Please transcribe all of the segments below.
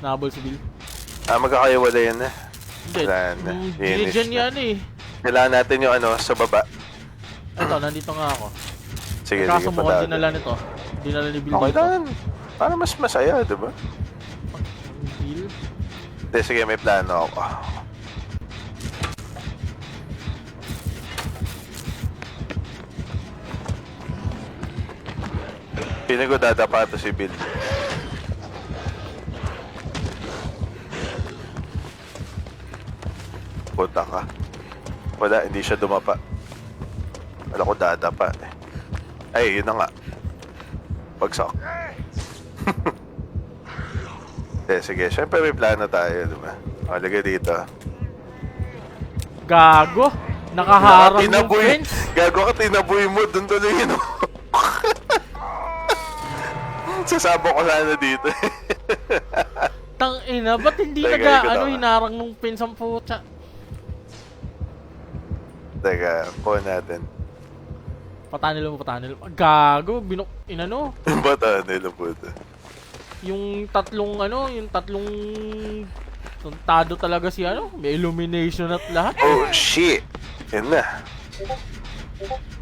Nabol si Bill. Magkakaiwala yan eh. Hindi. Wala na. Dinidyan yan eh. Kailangan natin yung ano, sa baba. Ito, nandito nga ako. Sige, Kaso sige, mukhang padaan. dinala nito. Dinala ni Bill Okay dito. lang. Para mas masaya, diba? Bill? Hindi, sige, may plano ako. Piling ko dadapa to si Bill. Punta ka. Wala, hindi siya dumapa. Wala ko dadapa eh. Ay, yun na nga. Bagsak. Sige, syempre may plano tayo, diba? O, lagay dito. Gago! Nakaharang yung Tinaboy. fence! Gago ka, tinaboy mo. Doon tuloy yun. Sasabok ko sana dito. Tang ina, ba't hindi Teka, ikot ako. hinarang nung fence ang puta? Teka, po natin. Patanil mo. Gago, inano? Bata nila po ito. Yung tatlong tuntado talaga si ano, may illumination at lahat. Oh, shit! Yan na.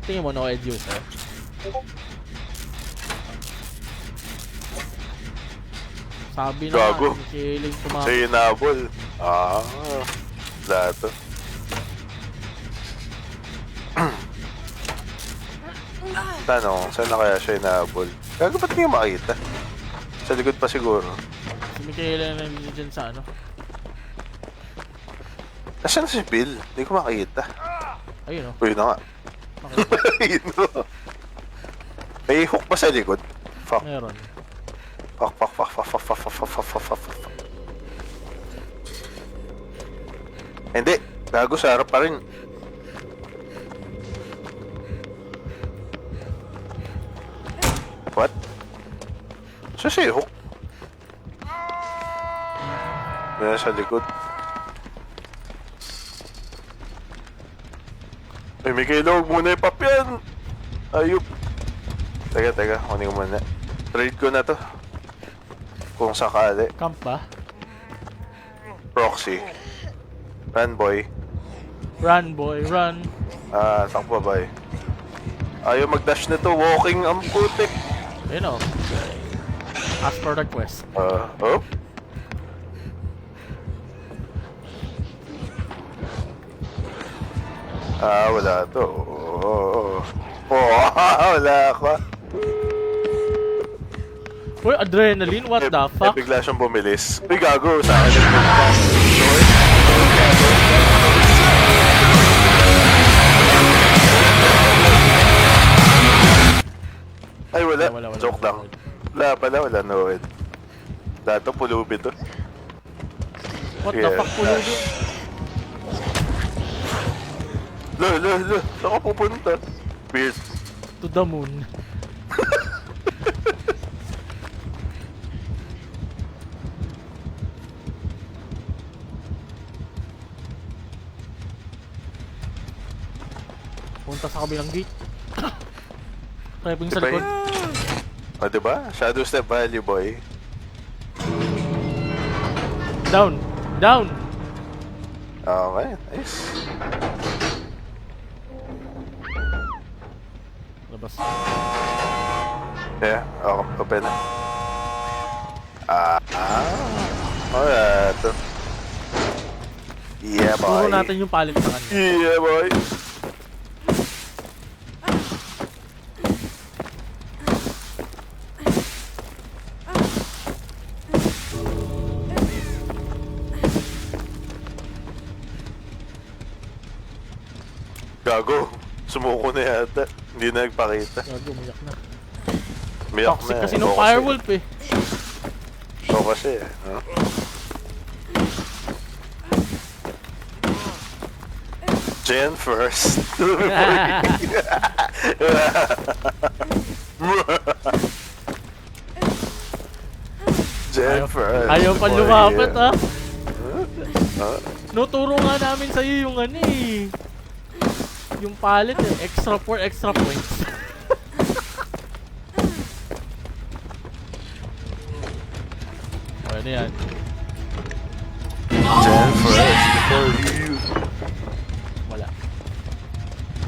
Tingin mo, no edge user. Sabi na Gago. nga, killing tumama. Siya yung nabol. Dato. Tanong, saan na kaya siya yung nabol? Gago, ba't hindi makita? Sa likod pa siguro. Si Michaela na nandito dyan sa ano. Nasaan si Bill? Hindi ko makita. Ayun o. Uy, na nga. Ayun o. May hook pa sa likod. Fuck. Meron. Fuck. Hindi. Gago, sa harap pa rin. What? Siya hook. Nasa likod. Ay, Mikaela, huwag muna ipap yan. Ayup. Teka, kunin ko muna. Trade ko na to. Kung sakali. Camp ba? Proxy. Run, boy. Run boy, run. Takbo, boy. Ayaw mag-dash na to. Walking ang putik. Ayun o. Ask for request. Oh. Wala to. Wala ako. Uy, adrenaline, what the fuck? Bigla siyang bumilis. Uy, gago, sa akin. Ay, wala. Joke lang. Wala pala, wala Noed. Dato, pulubi to. What the fuck, pulubi? Lo. Saan ka pupunta? Weird. To the moon. Punta sa kabilang gate. Try po yung sa likod. O, diba? Shadow step value, boy. Down! Okay, nice. Labas. Yeah, open na. Alright. Yeah, boy. Turo natin yung palit ng ano. Yeah, boy. Gago. Sumuko na yata. Hindi na nagpakita. Gago, umiyak na. Miyak Toxic na. kasi nung firewolf eh. Ito kasi no? Jen first. Jen first. Ayaw pa lumapit ah. Huh? Nuturo nga namin sa'yo yung ano eh. Yung palit eh. Extra points. Ano yan? Gen first before you. Wala.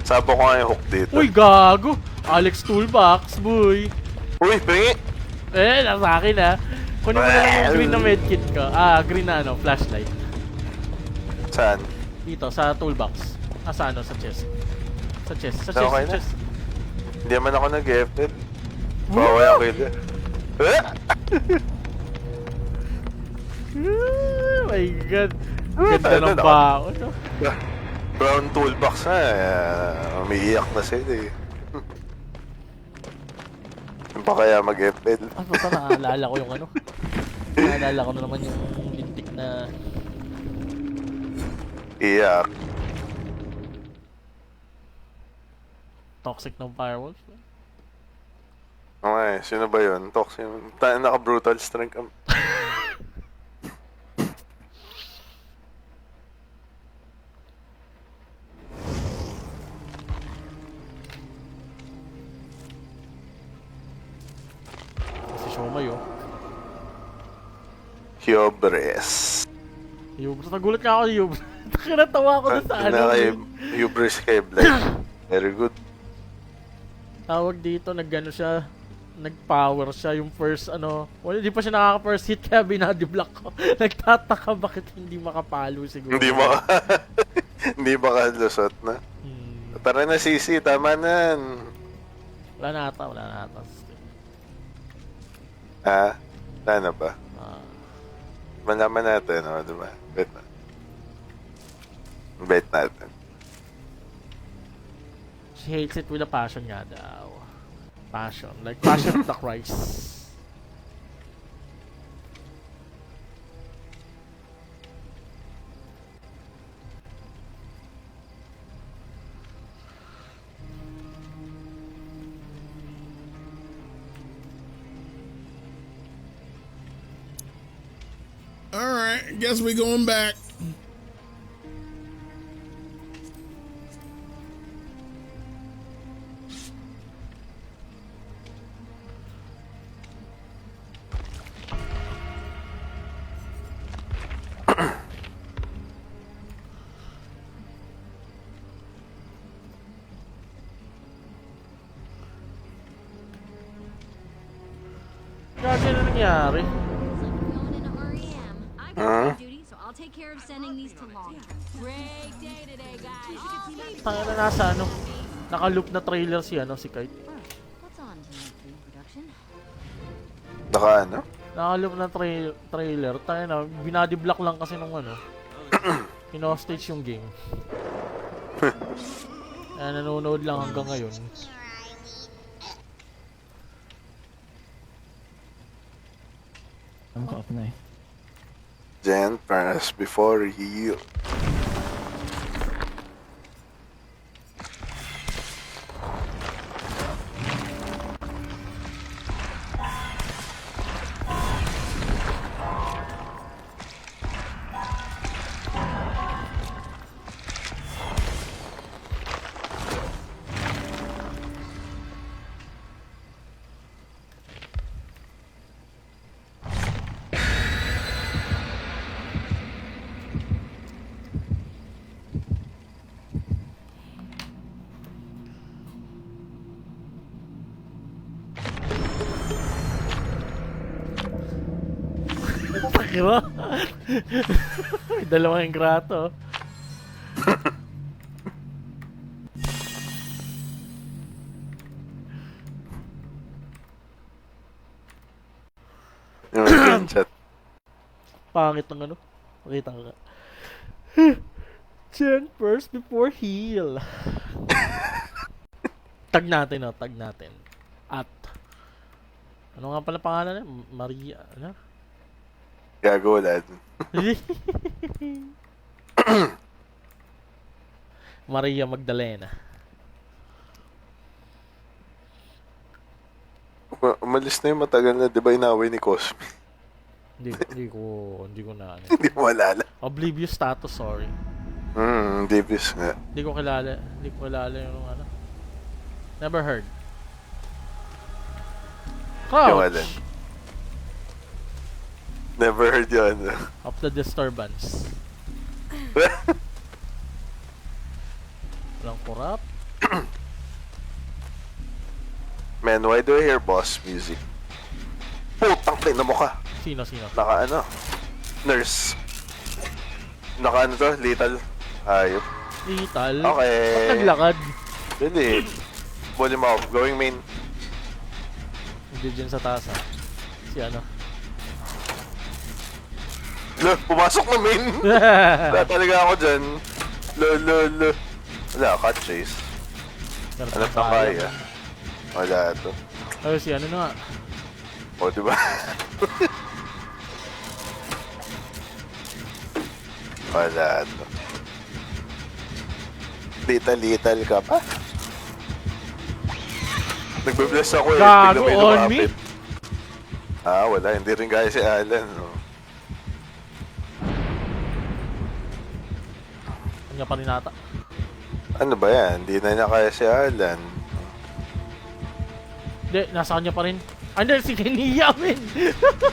Sabo ko nga yung hook dito. Uy, gago! Alex Toolbox, boy! Uy, pingi! Nasa akin ah. Kunin mo na lang yung green na medkit ko. Green na flashlight. Saan? Dito, sa toolbox. Sa chest. Sa chest, Okay na. chest. Hindi naman ako nag-effort. Baway ako yun. My God. Ganda ng bao, no? Brown toolbox na. Umiiyak na sila eh. Pa kaya mag-FL? Basta naalala ko yung ano. Naalala ko na naman yung lintik na... Iyak. Toxic ng firewalls. Okay, sino ba yun? Toxic. Naka-brutal strength. Si Shomay, oh. Hubris. Hubris. Nagulat nga ako ni Hubris. Natawa ako dun sa ano. Hubris kay Black. Very good. Tawag dito, nag-ano siya. Nag-power siya yung first ano. Well, hindi pa siya nakaka-first hit kaya binadiblock ko. Nagtataka bakit hindi makapalo siguro. Hindi makalusot na. Tara na Sisi, tama na. Wala na ata. Wala na ba? Malaman natin, no? Diba? Bet natin. She hates it with a passion nga daw. Passion. Like Passion of the Christ. Alright, guess we going back. Grabe na nangyari. Going into REM. I got duty, so I'll take care of sending these to Long. Great day today, guys. Tanga na nasa ano. Naka-loop na trailer si Kite. What's on tonight, pre-production? Naka ano? Naka-loop na trailer. Tanga na, binadiblock lang kasi nung ano. Hino-stage yung game. Kaya nanonood lang hanggang ngayon. I'm off na eh. Gen first before you. Sakiro. May dalawang ingrato. Yung chat. Pangit ng ano. Pakita ka. Gen first before heal. Tag natin, tag natin. At ano nga pala pangalan niya? Maria, ano? Gago wala dun. Maria Magdalena. Umalis na yung matagal na, di ba inaway ni Cosme? Hindi ko na ano. Hindi mo alala. Oblivious status, sorry. Davis nga. Hindi ko kilala yung ano. Never heard. Yung Crouch alin. Never heard yun. of the disturbance. Walang kurap. Man, why do I hear boss music? Putang play na mo ka. Sino? Naka ano? Nurse. Naka ano to? Lethal. Ayop. Lethal? Okay. Ba't naglakad? Really? Volume off. Going main. Hindi dyan sa taas ha. Si ano? Lo, pumasok na main. Wala talaga ako dyan. Lo. Wala, cut chase. Ano pa kaya? Wala to. Ay, si ano na nga. O, diba? Wala to. Lethal ka pa? Nagbe-bless ako eh. Gago, bigla may on lumapit. me? Wala. Hindi rin kaya si Alan. No? Kanya pa rin ata. Ano ba yan? Hindi na niya kaya si Alan. Hindi, nasa kanya pa rin. Hindi, si Nia, men!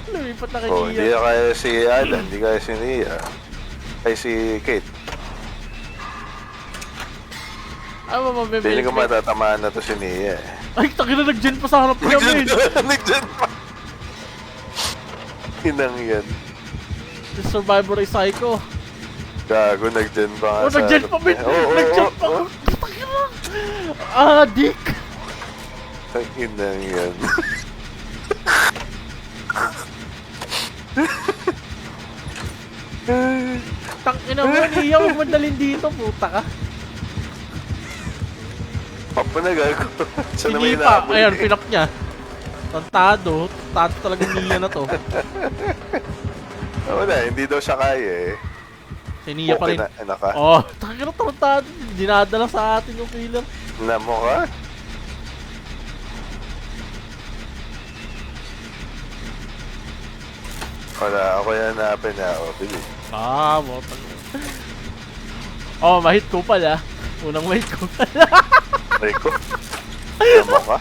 Lumipat na kay Oh, hindi Nia. na kaya si Alan. Hindi kaya si Nia. Ay, si Kate. Ano ba, Hindi ko matatamaan na to si Nia eh. Ay, takina nag-gen pa sa harap niya, men! Nagdyan pa. Inang yan. The Survivor ay psycho. Gago, nagdyan pa nga Oh, nag-gen pa, men! Nag-gen pa! Takina! Dick! Ang inang yan. Tangina mo, Nia, huwag madalin dito, puta ka. Papa na gago. Saan na may Hindi pa, inaabol ayan, eh? pinap niya. Tantado talaga Nia na to. Wala, hindi daw siya kaya eh. Si Nia pa Okay rin. na, anak ka. Oh, takina tantado. Dinadala sa atin yung killer. Namo ka? Wala, ako yan hanapin na ako. Bili. Mo. Oh, mahit ko pala. Unang mahit ko pala. Rico? Namo ka?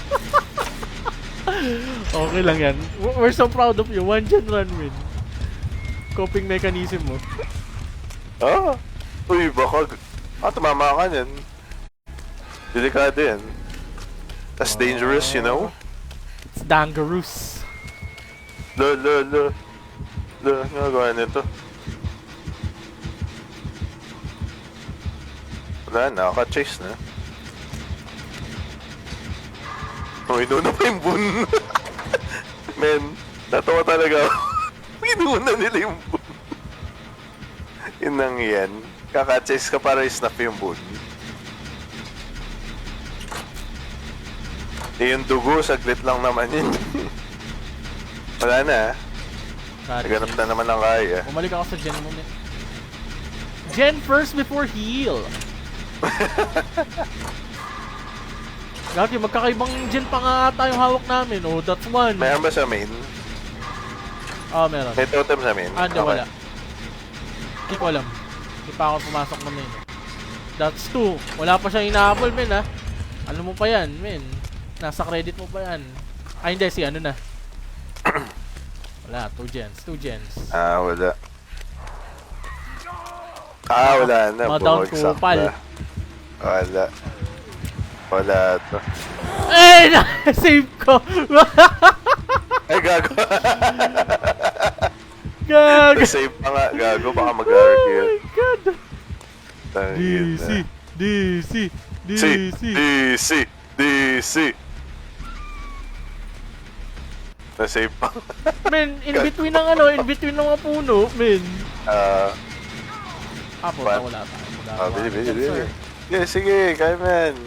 Okay lang yan. We're so proud of you. One gen run win. Coping mechanism mo. Uy, baka... tumama ka niyan. Delikado yan. That's dangerous, you know? It's dangerous. Lo, nagawa nito. Wala, nakaka-chase na. Inuna pa yung boon. Men, natawa talaga ako. Inuna nila yung boon. Inang yan. Kaka-chase ka para i-snap yung boon. Yung dugo, saglit lang naman yun. Wala na. Naganap na naman ang kaya. Bumalik ako sa gen mo, men. Gen first before heal. Gagi, magkakaibang gen pa nga ata yung hawak namin. Oh, that's one. Mayroon ba sa main? Meron. May totem sa main? Hindi, wala. Hindi ko alam. Hindi pa ako pumasok na main. That's two. Wala pa siyang inahabol, men, ha? Ano mo pa yan, men? Nasa credit mo pa yan. Ay, hindi. Si ano na. Wala. 2 gens. Wala. Wala na. Ma-down Bumagsak kupal. na. Wala to. Eh! Na-save ko! Ay, gago. Gago! Save pa nga. Gago, baka mag-arc Oh yun. my god! Tangin na. DC. Na-save pa. Men, in between ng mga puno, men. Puta, wala tayo. Bili. Yeah, sige, kaya man.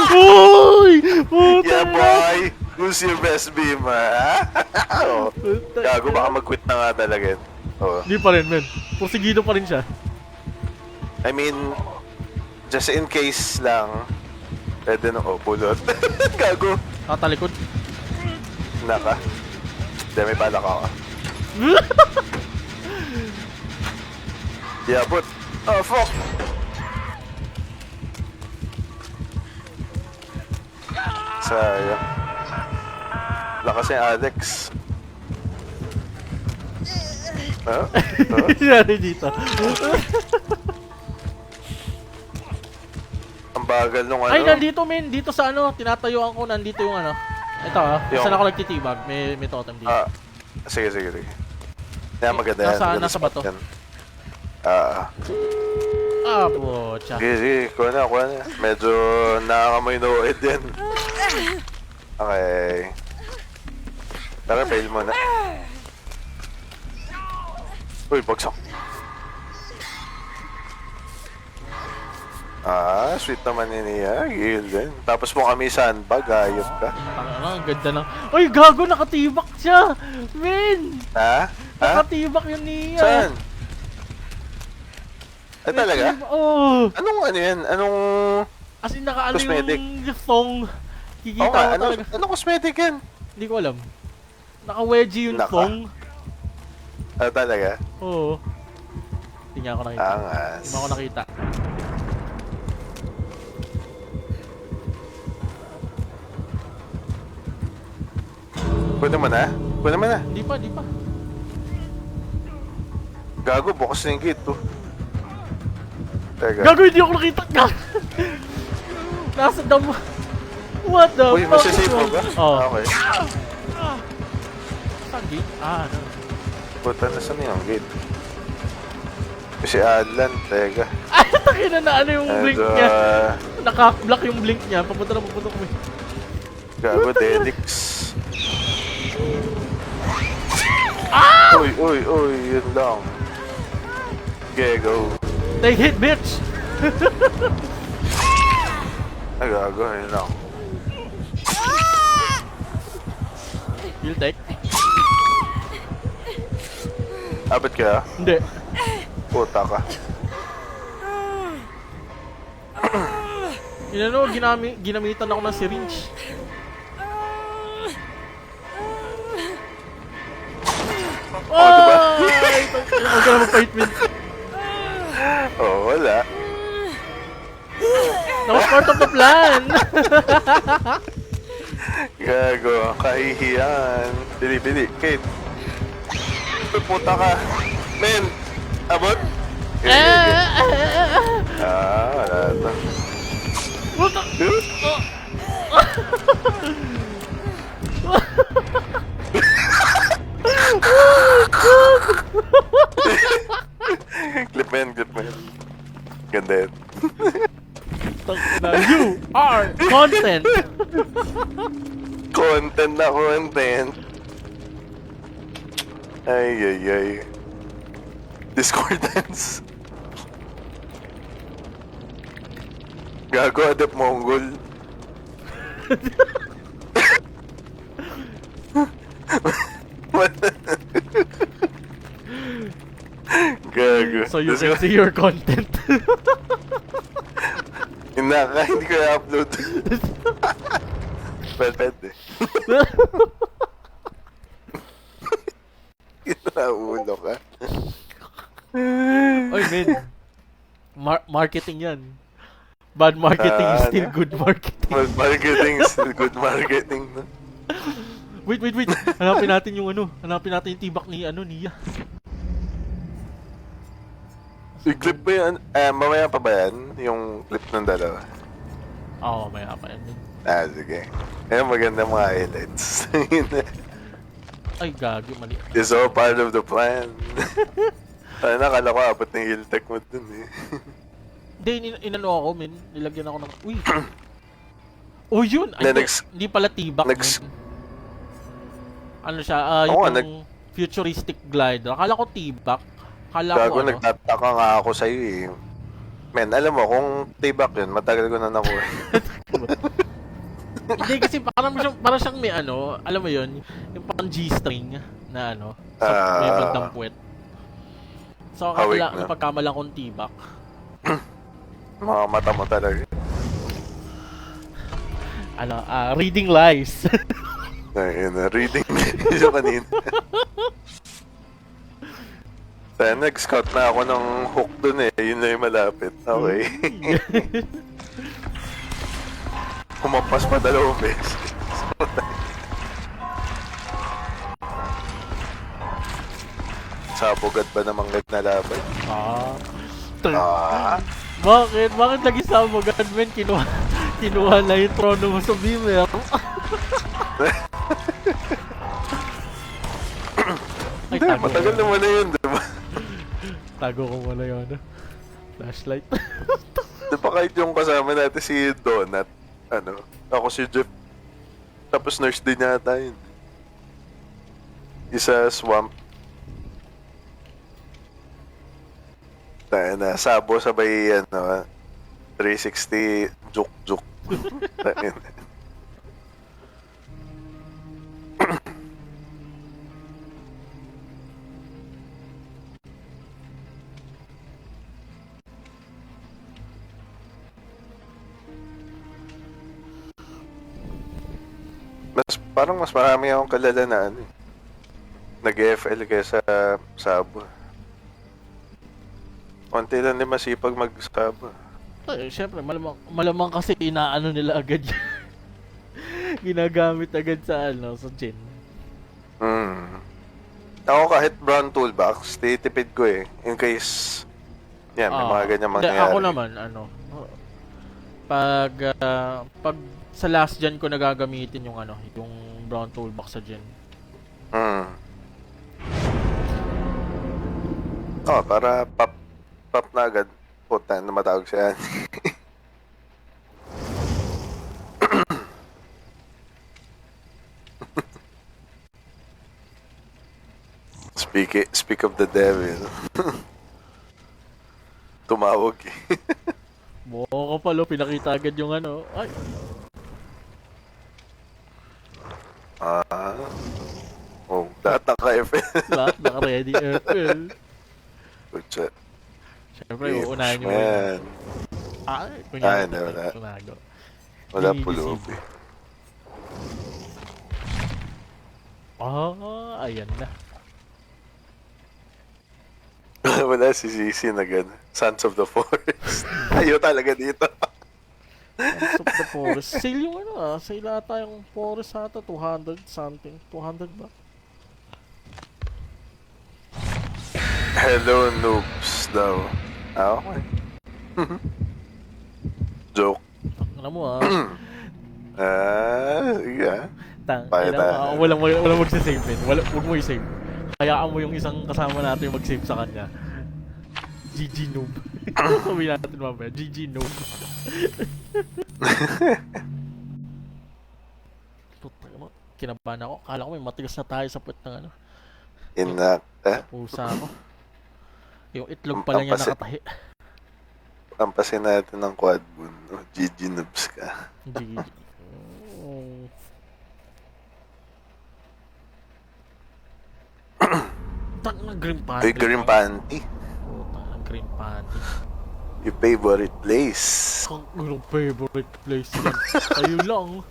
Uy! Puta! Yeah, boy! Who's your best beam, ha? Gago, baka mag-quit na nga talaga yun. Hindi pa rin, men. Porsigido pa rin siya. I mean, just in case lang, pwede na, pulot. Gago. Tatalikod. Naka. Hindi, may balak ako. Yeah, but, fuck! Sayang. Lakas yung Alex. Ha? Nangyari dito. Ang bagal nung ano. Ay, nandito men. Dito sa ano, tinatayuan ko. Nandito yung ano. Ito Yung- saan ako nagtitibag. May totem dito. Sige. Kaya maganda yan. Nasa- Maganda nasa spot bato. yan. Pocha. Sige. Kuha na. Medyo nakakamoy na uid yan. Okay. Tara, fail mo na. Uy, bagsak. Sweet naman ni Nia. Gigil din. Tapos mo kami sandbag, ayop ka. Ang ganda lang. Ay, gago, nakatibak siya. Men, Ha? nakatibak yun niya. Saan? Ay, talaga? Oo. Anong ano yan? Anong... As in, nakaano Cosmetic. yung thong. Kikita Oo nga, mo talaga. anong cosmetic yan? Hindi ko alam. Naka-wedgie yung Naka. thong. Talaga? Oo. Hindi nga ako nakita. Angas. Hindi mo ako nakita. Pwede mo na? Hindi pa. Gago, bukas na yung gate to. Teka. Gago, hindi ako nakita. Nasa damo. What the Uy, fuck? masasave mo ba? Oo. Okay. Saan gate? Ano? Puta na saan yung gate? Kasi Adlan, teka. Ay, takina na ano yung blink Medyo, niya. Naka-block yung blink niya. Papunta ko. Gago, Delix. Uy, yun lang. Okay, go. Take hit, bitch! Gago, yun lang. You'll take? Abot ka? Hindi. Puta ka. Ginamitan ako ng syringe. Diba? Ay! Huwag ka na mag-fight, man. Wala. That was part of the plan! Gago, kahihiyan. Bili. Kate. Uy, puta ka. Men, abot? Okay. Wala na. Puta! Clip mo yan. Ganda yan. You are content! Content. Ay. Discordance. Gago, Adep Mongol. Gago. So you can see your content. Hindi ko i-upload. Well, pwede. Kinaulo ka. Oy, men. Marketing yan. Bad marketing is still good marketing. Good marketing is still good marketing. No? Wait. Hanapin natin yung tibak ni Nia. I-clip mo yan. Mamaya pa ba yan? Yung clip ng dalawa. Oo, maya pa yan. Sige. Ayan, maganda mga highlights. Ay, gago, mali. It's all part of the plan. Nakala ko apat ng heal tech mo dun eh. Hindi, inano ako, men. Nilagyan ako ng... Uy! Oh, yun! Ay, hindi pala tibak, men. Ano siya, yung futuristic glider. Akala ko tibak. Gago, nagtataka nga ako sa'yo eh. Men, alam mo, kung tibak yun, matagal ko na nakuha. Hindi, kasi parang siyang may ano, alam mo yun, yung parang G-string na ano, sa may bandang puwet. So, napagkamalang kong tibak. Mga mata mo talaga. Reading lies. Reading yung kanina. Kaya nag-scout na ako ng hook dun eh. Yun lang yung malapit. Okay. Humampas pa 2 beses. Sa bugad ba namang naglalaban? Ah, Bakit? Bakit lagi sa mo gunman? Kinuha na yung trono mo sa beamer. Ay, hindi, tago matagal ko. naman na yun, diba? Tago ko muna yun. Flashlight. Diba kahit yung kasama natin si Donut, ako si Jeff, tapos nurse din yata yun. Isa swamp. Tayo na, sabo sabay 360 juk. Tayo na. Parang mas marami akong kalala na nag-FL kaysa sabo. Konti lang din masipag mag-sabo. Ay, syempre, malamang kasi inaano nila agad yun. Ginagamit agad sa sa gen. Ako kahit brown toolbox, titipid ko in case may mga ganyan Hindi, mangyayari. ako naman, pag sa last gen ko nagagamitin yung yung brown toolbox sa gen. Para pop na agad. Puta, na matawag siya. Speak of the devil. Tumawag Buo ka pala, pinakita agad yung ay, lahat naka-FL. lahat naka-ready FL. Kutsa. Syempre, uunahin nyo Man. kunyari, hindi, wala. tunago. Wala Hindi puloob deceive. Ayan na. Wala si Cici na gano'n. Sons of the Forest. Ayaw talaga dito. Sons of the Forest. Sale yung sale ata yung Forest ata, 200 something. 200 ba? Hello, noobs daw. Okay. Joke. Alam mo Sige Tang, walang magsisave din. Wag mo i-save. Hayaan mo yung isang kasama natin mag-save sa kanya. GG noob. Sabi natin mamaya, GG noob. Kinabahan ako. Kala ko may matigas na tayo sa puwet ng pusa ko. Yung itlog pala niya nakatahi. Pampasin natin ng quad boon. GG noobs ka. GG. Tang na green panty. Uy, green panty. Tang na green panty. Your favorite place. Ang yung favorite place yan. Kayo lang.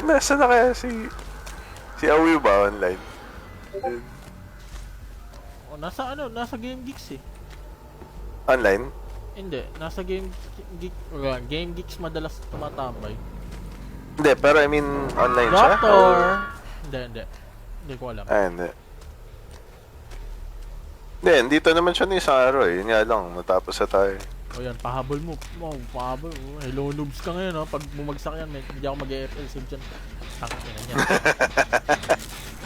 Nasa na kaya si Awi ba online? Nasa Game Geeks Online? Hindi, nasa Game Geeks madalas tumatambay. Hindi, pero I mean online siya? Doctor! Hindi ko alam. Hindi. Hindi, dito naman siya ng isang araw Yun nga lang, matapos na tayo. O yan, pahabol mo. Pahabol mo. Hello noobs ka ngayon Pag bumagsak yan, hindi ako mag-EFL save dyan. Tangin na yan.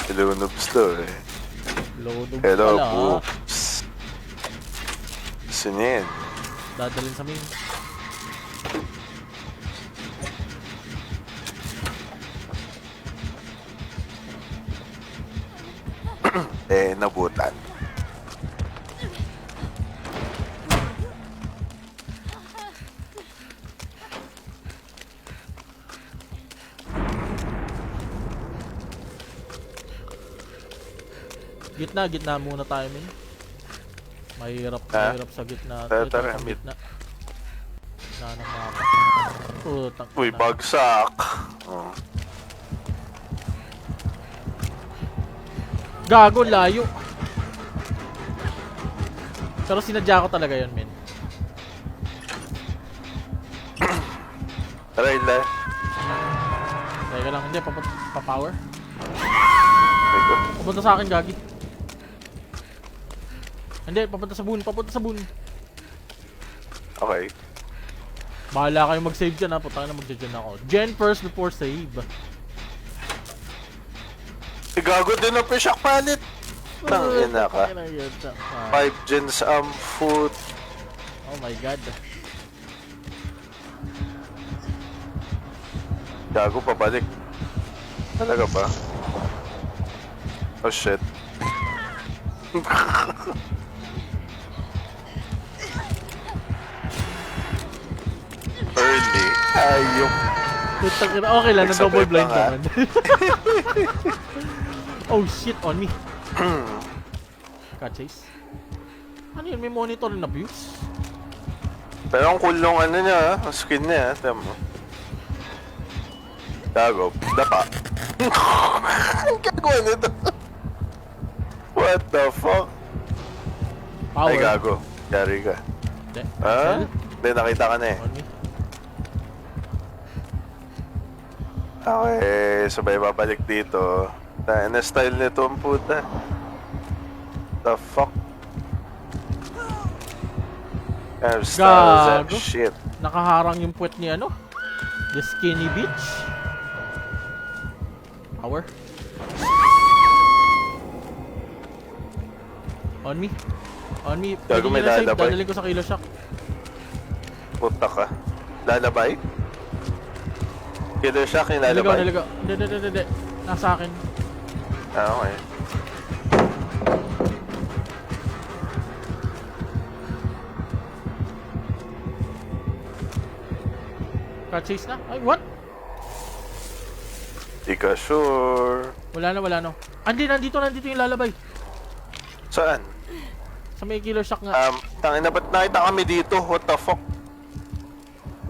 Hello noobs to Hello noobs Hello pala poops. Gusto niya yan. Dadalhin sa main. Nabutan. Gitna muna tayo min. Mahirap sa gitna. Tara, sa mid. gitna. Na ng mapa. Putang Uy, ina. bagsak. Gago, layo. Pero sinadya ko talaga yun, men. Tara, Ila. Teka lang, hindi, pa-power. narinig ko. Papunta sa akin, Gagi. Hindi, papunta sa boon, papunta sa boon. Okay. Bahala kayo mag-save dyan ha, putang na mag-gen ako. Gen first before save. Gago din ang shock pallet. Tangina ka. 5 gens food. Oh my god. Gago pabalik. Talaga ba? Oh shit. Early. Ayok. Putang ina, okay lang, na-double Nagsabay blind pa nga. naman. Oh shit, on me. Cat chase. Ano yun, may monitor and abuse? Pero ang cool yung ano niya, ang skin niya, tama mo. Gago, dapa. Ang gagawa nito. What the fuck? Power. Ay gago, yari ka. Hindi. Ah? Hindi, nakita ka na eh. On me. Okay, sabay babalik dito. Tayo na style nito ang puta. The fuck? Kind of style is that Gago. shit. Nakaharang yung puwet ni ano? The skinny bitch. Power. On me. On me. Gago, may Pwede nyo na save. lalabay. Dadalhin ko sa Kilo Shock. Puta ka. Lalabay? Killer shock yung Naligaw, lalabay? naligaw. Hindi. Nasa akin. Ah, okay. Cat chase na? Ay, what? Di ka sure. Wala na. Nandito yung lalabay. Saan? Sa may Kilo Shock nga. Tangina, ba't nakita kami dito? What the fuck?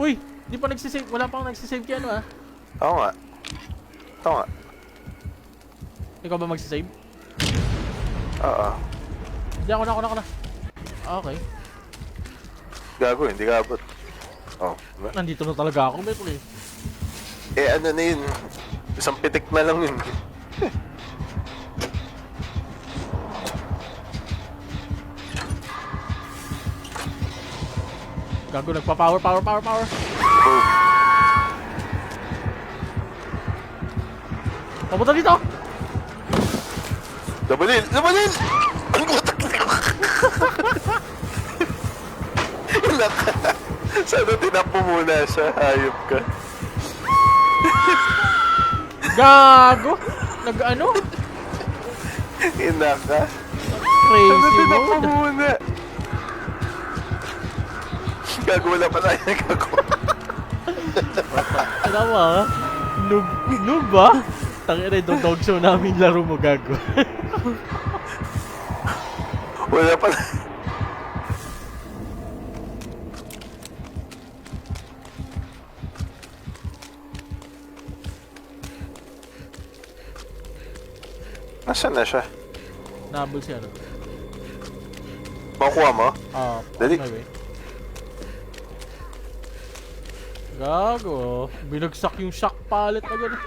Uy! Di pa nagsisave. Wala pang nagsisave kaya ano ah. Oo nga. Oo nga. Ikaw ba magsisave? Oo. Hindi, ako na. Okay. Gago, hindi ka abot. Oh. Nandito na talaga ako, Metro eh. Eh, ano na yun? Isang pitik na lang yun. Gago, nagpa-power. Boom. Papunta dito! Dabalin! Ang gutak na Ilang ka. Sana tinapo muna siya. Hayop ka. Gago! Nag-ano? Ina ka. Sana Crazy tinapo mode. muna. Gago, wala pa tayo nagagawa. Ano ba? Noob ba? Tangina, itong dog show namin laro mo, gago. Wala pa Nasaan na siya? Nahabol siya, ano? Makuha mo? Dali. My way. Gago. Binagsak yung shock pallet na gano'n.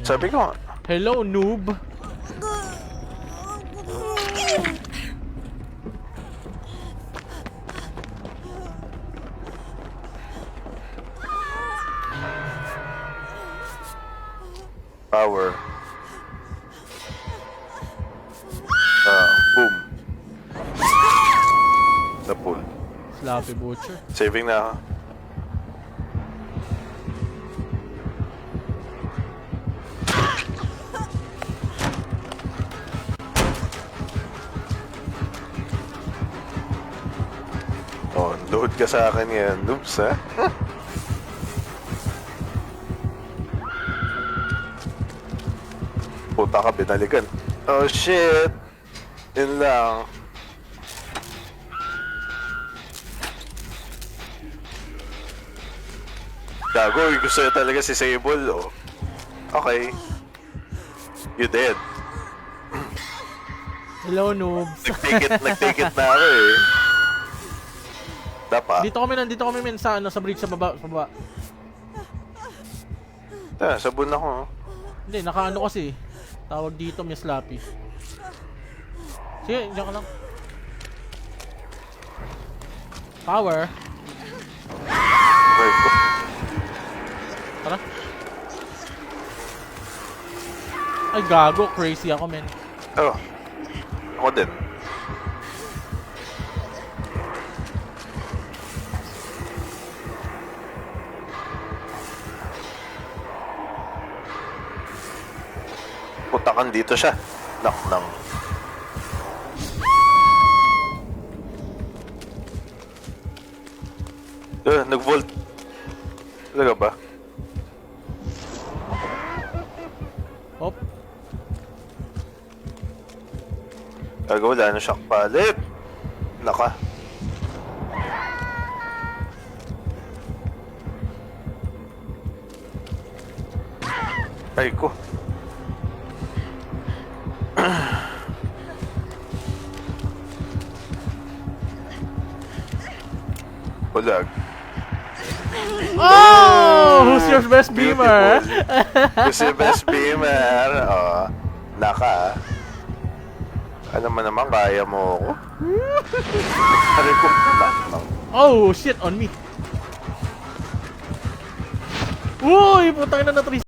Sabi ko nga. Hello, noob. Power. Boom. Napul. Sloppy butcher. Saving na ako. Oh, load ka sa akin yan. Oops, ha? Puta ka, binalikan. Oh, shit! Yun lang. Gago, gusto niya talaga si Sable, oh. Okay. You dead. Hello, noobs. Nag-take it na ako, eh. Dapa. Nandito kami men sa ano, sa bridge sa baba, Sabon ako, oh. Hindi, nakaano kasi. Tawag dito, Miss Lapi. Sige, diyan ka lang. Power. Ay, ko. Tara. Ay, gago. Crazy ako, men. Oh. Ako din. Putakan dito siya. Knock lang. Nag-volt. Talaga ba? Hop. Gago, wala na shock palit. Naka. Ay ko. Bulag. Oh! Who's your best beamer? Who's your best beamer? Oh, naka. Alam mo naman, kaya mo ako. Aray ko. Oh, shit, on me. Uy, putang na na